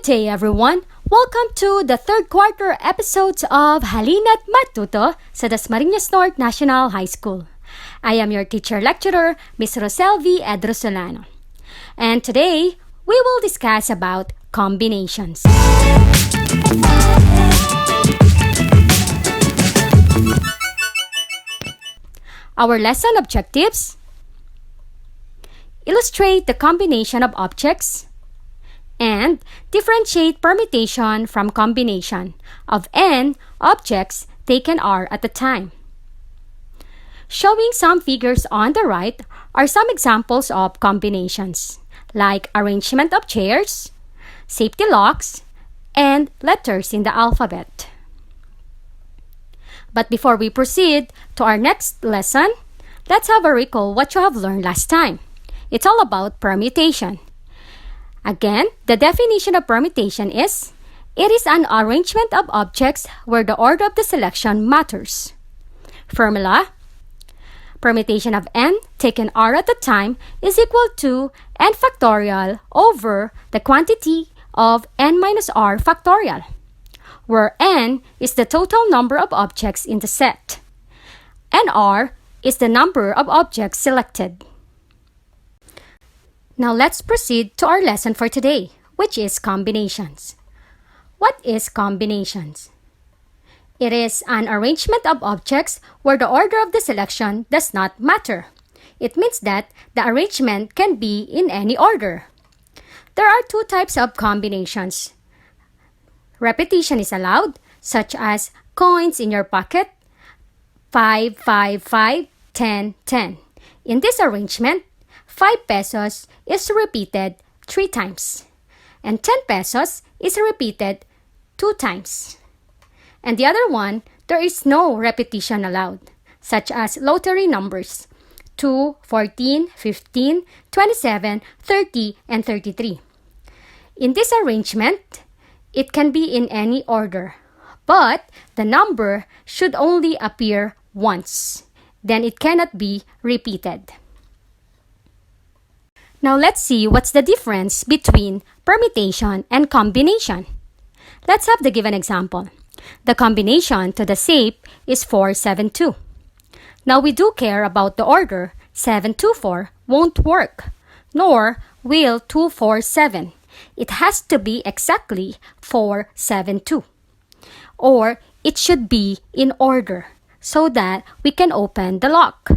day, everyone! Welcome to the third quarter episodes of HALINA'T MATH-TUTO sa Dasmariñas North National High School. I am your teacher-lecturer, Ms. Roselvi Edrosolano. And today, we will discuss about combinations. Our lesson objectives: illustrate the combination of objects, and differentiate permutation from combination of n objects taken R at a time. Showing some figures on the right are some examples of combinations, like arrangement of chairs, safety locks, and letters in the alphabet. But before we proceed to our next lesson, let's have a recall what you have learned last time. It's all about permutation. Again, the definition of permutation is, it is an arrangement of objects where the order of the selection matters. Formula: permutation of n taken R at a time is equal to n factorial over the quantity of n minus R factorial, where n is the total number of objects in the set, and R is the number of objects selected. Now let's proceed to our lesson for today, which is combinations. What is combinations? It is an arrangement of objects where the order of the selection does not matter. It means that the arrangement can be in any order. There are two types of combinations. Repetition is allowed, such as coins in your pocket, 5, 5, 5, 10, 10. In this arrangement, 5 pesos is repeated 3 times, and 10 pesos is repeated 2 times. And the other one, there is no repetition allowed, such as lottery numbers 2, 14, 15, 27, 30, and 33. In this arrangement, it can be in any order, but the number should only appear once. Then it cannot be repeated. Now let's see what's the difference between permutation and combination. Let's have the given example. The combination to the shape is 472. Now we do care about the order. 724 won't work, nor will 247. It has to be exactly 472. Or it should be in order so that we can open the lock.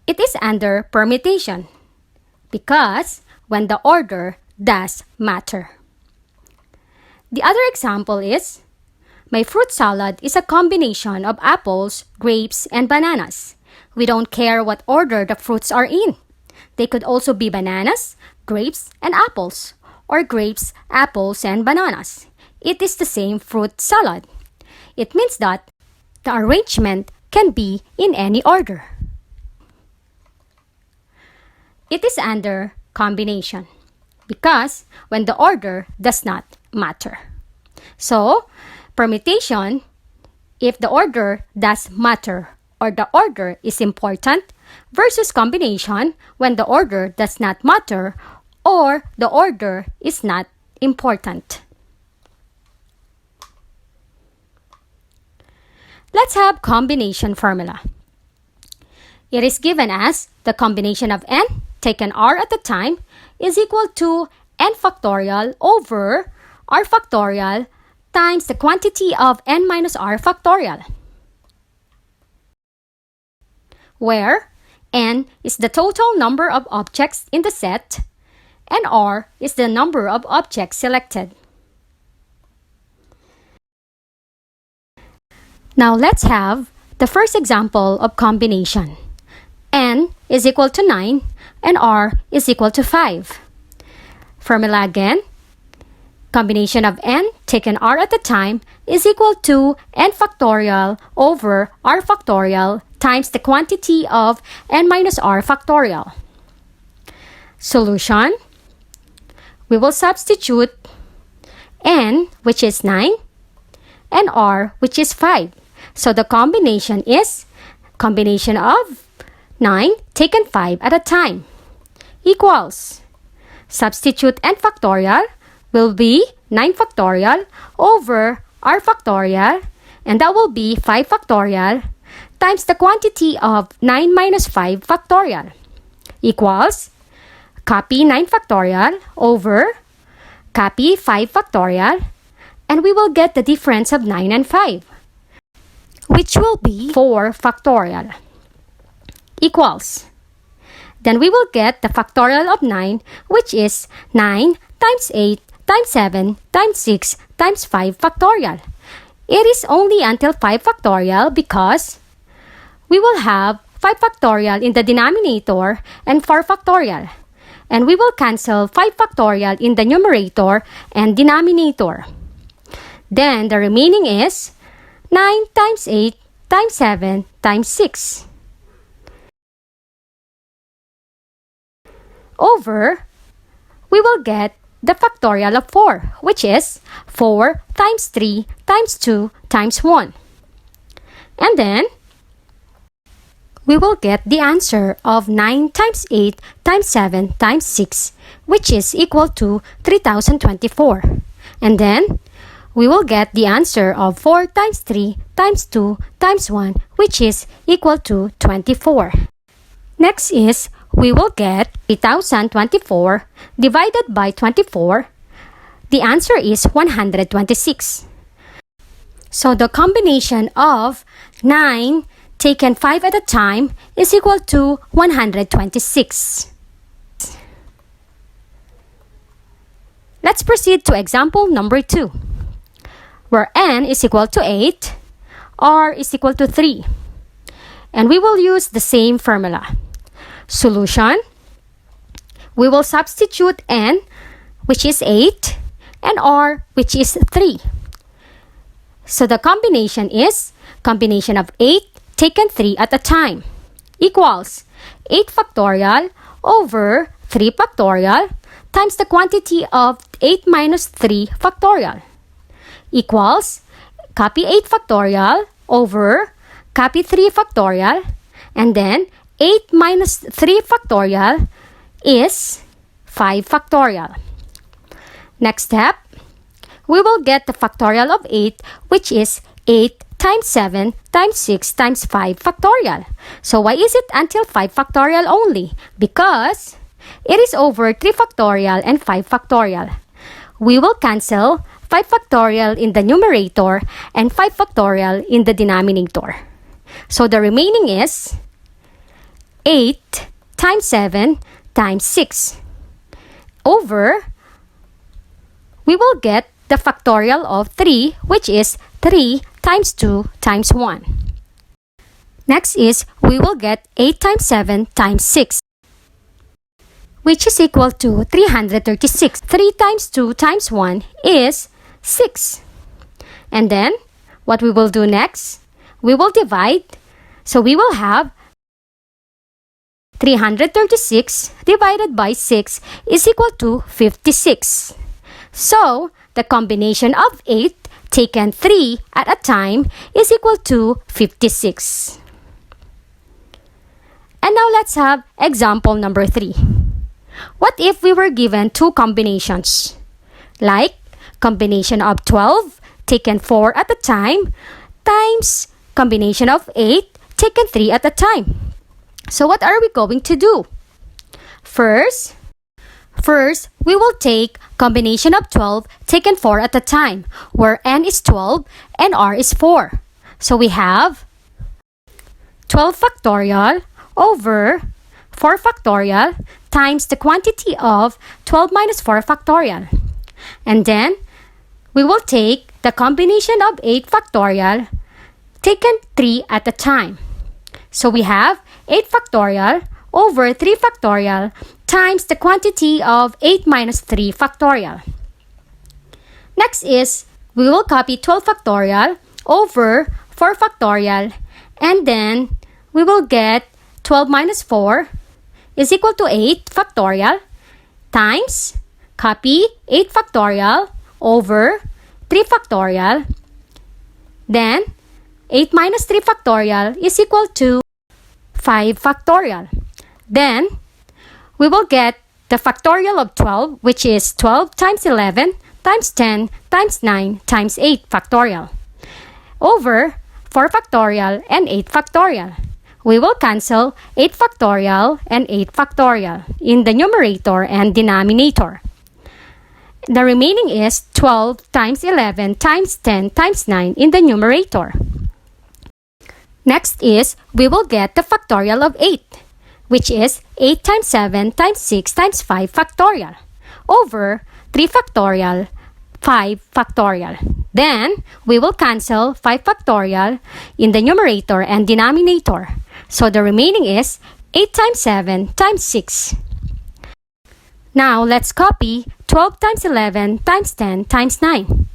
It is under permutation, because when the order does matter. The other example is, my fruit salad is a combination of apples, grapes, and bananas. We don't care what order the fruits are in. They could also be bananas, grapes, and apples, or grapes, apples, and bananas. It is the same fruit salad. It means that the arrangement can be in any order. It is under combination, because when the order does not matter. So, permutation, if the order does matter or the order is important, versus combination, when the order does not matter or the order is not important. Let's have combination formula. It is given as the combination of n taken R at a time is equal to n factorial over R factorial times the quantity of n minus R factorial, where n is the total number of objects in the set and R is the number of objects selected. Now let's have the first example of combination. N is equal to 9 and R is equal to 5. Formula again. Combination of n taken R at a time is equal to n factorial over R factorial times the quantity of n minus R factorial. Solution: we will substitute n, which is 9, and R, which is 5. So the combination is combination of 9 taken 5 at a time equals, substitute n factorial will be 9 factorial over r factorial, and that will be 5 factorial times the quantity of 9 minus 5 factorial equals copy 9 factorial over copy 5 factorial, and we will get the difference of 9 and 5, which will be 4 factorial equals. Then we will get the factorial of 9, which is 9 times 8 times 7 times 6 times 5 factorial. It is only until 5 factorial because we will have 5 factorial in the denominator and 4 factorial. And we will cancel 5 factorial in the numerator and denominator. Then the remaining is 9 times 8 times 7 times 6 over, we will get the factorial of 4, which is 4 times 3 times 2 times 1. And then, we will get the answer of 9 times 8 times 7 times 6, which is equal to 3024. And then, we will get the answer of 4 times 3 times 2 times 1, which is equal to 24. Next is, we will get 3024 divided by 24. The answer is 126. So the combination of 9 taken 5 at a time is equal to 126. Let's proceed to example number 2, where n is equal to 8, r is equal to 3. And we will use the same formula. Solution, we will substitute n, which is 8, and r, which is 3. So the combination is combination of 8 taken 3 at a time equals 8 factorial over 3 factorial times the quantity of 8 minus 3 factorial equals copy 8 factorial over copy 3 factorial, and then 8 minus 3 factorial is 5 factorial. Next step, we will get the factorial of 8, which is 8 times 7 times 6 times 5 factorial. So why is it until 5 factorial only? Because it is over 3 factorial and 5 factorial. We will cancel 5 factorial in the numerator and 5 factorial in the denominator. So the remaining is 8 times 7 times 6 over, we will get the factorial of 3, which is 3 times 2 times 1. Next is, we will get 8 times 7 times 6, which is equal to 336. 3 times 2 times 1 is 6. And then, what we will do next, we will divide. So we will have 336 divided by 6 is equal to 56. So, the combination of 8 taken 3 at a time is equal to 56. And now let's have example number 3. What if we were given two combinations? Like combination of 12 taken 4 at a time times combination of 8 taken 3 at a time. So what are we going to do? First, we will take combination of 12 taken 4 at a time, where n is 12 and r is 4. So we have 12 factorial over 4 factorial times the quantity of 12 minus 4 factorial. And then, we will take the combination of 8 factorial taken 3 at a time. So we have 8 factorial over 3 factorial times the quantity of 8 minus 3 factorial. Next is, we will copy 12 factorial over 4 factorial, and then we will get 12 minus 4 is equal to 8 factorial times copy 8 factorial over 3 factorial. Then, 8 minus 3 factorial is equal to 5 factorial. Then, we will get the factorial of 12, which is 12 times 11 times 10 times 9 times 8 factorial over 4 factorial and 8 factorial. We will cancel 8 factorial and 8 factorial in the numerator and denominator. The remaining is 12 times 11 times 10 times 9 in the numerator. Next is, we will get the factorial of 8, which is 8 times 7 times 6 times 5 factorial over 3 factorial, 5 factorial. Then, we will cancel 5 factorial in the numerator and denominator. So, the remaining is 8 times 7 times 6. Now, let's copy 12 times 11 times 10 times 9.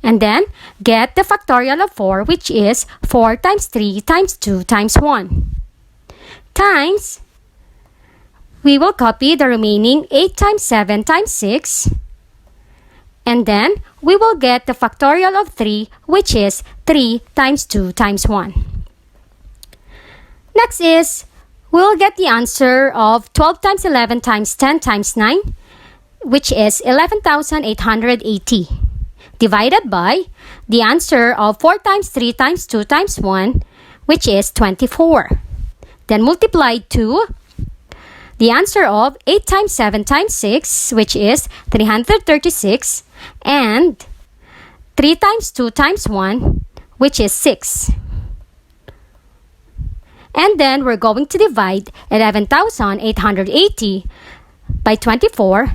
And then, get the factorial of 4, which is 4 times 3 times 2 times 1. Times, we will copy the remaining 8 times 7 times 6. And then, we will get the factorial of 3, which is 3 times 2 times 1. Next is, we will get the answer of 12 times 11 times 10 times 9, which is 11,880, divided by the answer of 4 times 3 times 2 times 1, which is 24. Then multiplied to the answer of 8 times 7 times 6, which is 336, and 3 times 2 times 1, which is 6. And then we're going to divide 11,880 by 24,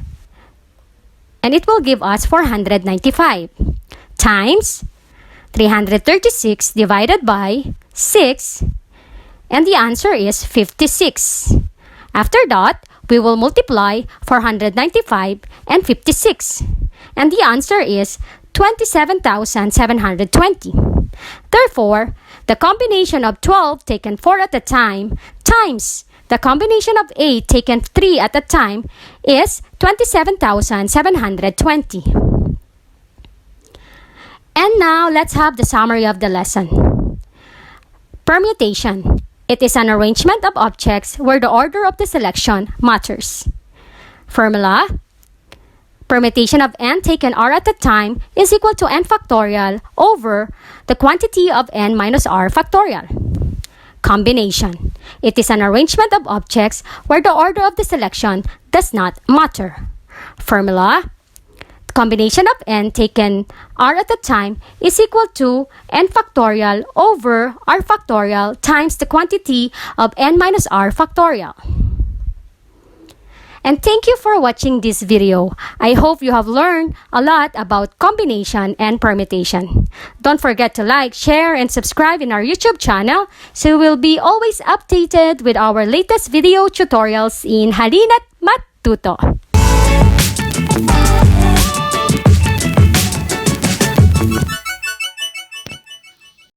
and it will give us 495 times 336 divided by 6, and the answer is 56. After that, we will multiply 495 and 56, and the answer is 27,720. Therefore, the combination of 12 taken 4 at a time times the combination of 8 taken 3 at a time is 27,720. And now, let's have the summary of the lesson. Permutation. It is an arrangement of objects where the order of the selection matters. Formula. Permutation of n taken r at a time is equal to n factorial over the quantity of n minus r factorial. Combination. It is an arrangement of objects where the order of the selection does not matter. Formula. Combination of n taken r at a time is equal to n factorial over r factorial times the quantity of n minus r factorial. And thank you for watching this video. I hope you have learned a lot about combination and permutation. Don't forget to like, share, and subscribe in our YouTube channel so you will be always updated with our latest video tutorials in HALINA'T MATH-TUTO.